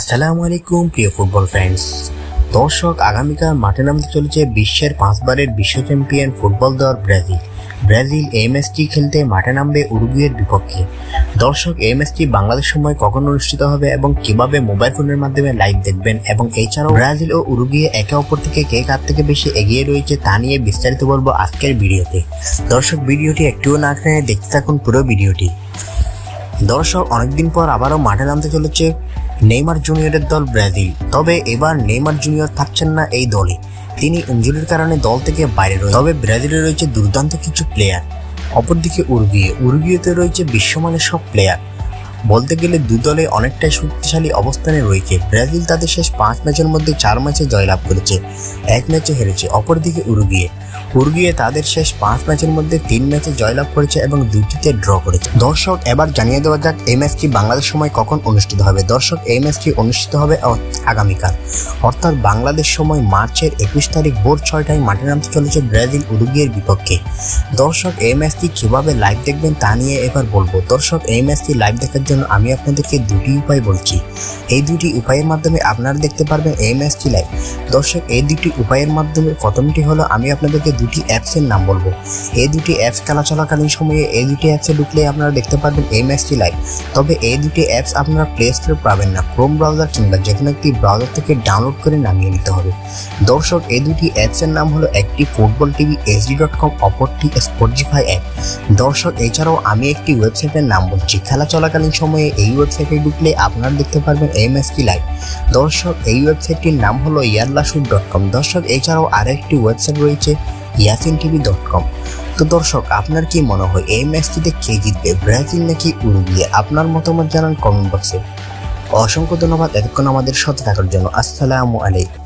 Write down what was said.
আসসালামু আলাইকুম প্রিয় ফুটবল ফ্রেন্ডস। দর্শক, আগামীকাল মাঠে নামতে চলেছে বিশ্বের 5 বারের বিশ্ব চ্যাম্পিয়ন ফুটবল দল ব্রাজিল এই ম্যাচটি খেলতে মাঠে নামবে উরুগুয়ের বিপক্ষে। দর্শক, এই ম্যাচটি বাংলাদেশ সময় কখন অনুষ্ঠিত হবে এবং কিভাবে মোবাইল ফোনের মাধ্যমে লাইভ দেখবেন এবং এছাড়াও ব্রাজিল ও উরুগুয়ে একে অপর থেকে কে কার থেকে বেশি এগিয়ে রয়েছে তা নিয়ে বিস্তারিত বলবো আজকের ভিডিওতে। দর্শক, ভিডিওটি একটুও না খেয়ে দেখতে থাকুন পুরো ভিডিওটি। দর্শক, অনেকদিন পর আবারও মাঠে নামতে চলেছে নেইমার জুনিয়রের দল ব্রাজিল। তবে এবার নেইমার জুনিয়র থাকছেন না এই দলে, তিনি ইনজুরির কারণে দল থেকে বাইরে রয়েছে। তবে ব্রাজিলে রয়েছে দুর্দান্ত কিছু প্লেয়ার। অপরদিকে উরুগুয়েতে রয়েছে বিশ্বমানের সব প্লেয়ার। বলতে গেলে দু দলে অনেকটাই শক্তিশালী অবস্থানে রয়েছে। ব্রাজিল তাদের শেষ 5 ম্যাচের মধ্যে 4 ম্যাচে জয়লাভ করেছে, 1 ম্যাচে হেরেছে। অপরদিকে উরুগুয়ে তাদের শেষ 5 ম্যাচের মধ্যে 3 ম্যাচে জয়লাভ করেছে এবং 2টিতে ড্র করেছে। দর্শক, এবার জানিয়ে দেওয়া যাক এই ম্যাচটি বাংলাদেশ সময় কখন অনুষ্ঠিত হবে। দর্শক, এই ম্যাচটি অনুষ্ঠিত হবে আগামীকাল, অর্থাৎ বাংলাদেশ সময় মার্চের 21 তারিখ ভোর 6টায় মাঠে নামতে চলেছে ব্রাজিল উরুগুয়ের বিপক্ষে। দর্শক, এই ম্যাচটি কিভাবে লাইভ দেখবেন তা নিয়ে এবার বলবো। দর্শক, এই ম্যাচটি লাইভ দেখার জন্য আমি আপনাদেরকে 2টি উপায় বলছি। এই 2টি উপায়ের মাধ্যমে আপনারা দেখতে পারবেন এই ম্যাচটি লাইভ। দর্শক, এই 2টি উপায়ের মাধ্যমে প্রথমটি হলো আমি আপনাদেরকে 2টি অ্যাপসের নাম বলবো। এই 2টি অ্যাপস খেলা চলাকালীন সময়ে এই 2টি অ্যাপসে ঢুকলে আপনারা দেখতে পারবেন এই ম্যাচটি লাইভ। তবে এই 2টি অ্যাপস আপনারা প্লে স্টোরে পাবেন না, ক্রোম ব্রাউজার কিংবা যে কোনো একটি ব্রাউজার থেকে ডাউনলোড করে নামিয়ে নিতে হবে। দর্শক, এই 2টি অ্যাপসের নাম হলো একটি ফুটবল টিভি HD.com, অপরটি স্পটিফাই অ্যাপ। দর্শক, এছাড়াও আমি একটি ওয়েবসাইটের নাম বলছি। খেলা চলাকালীন সময়ে এই ওয়েবসাইটে ঢুকলে আপনারা দেখতে পারবেন এই ম্যাচটি লাইভ। দর্শক, এই ওয়েবসাইটটির নাম হলো ইয়াল্লাশুট.com। দর্শক, এছাড়াও আরেকটি ওয়েবসাইট রয়েছে yasinTV.com। তো দর্শক, আপনার কি মনে হয় এই ম্যাচটিতে কে জিতবে, ব্রাজিল নাকি উরুগুয়ে? আপনার মতামত জানান কমেন্ট বক্সে। অসংখ্য ধন্যবাদ এতক্ষণ আমাদের সাথে থাকার জন্য। আসসালামু আলাইকুম।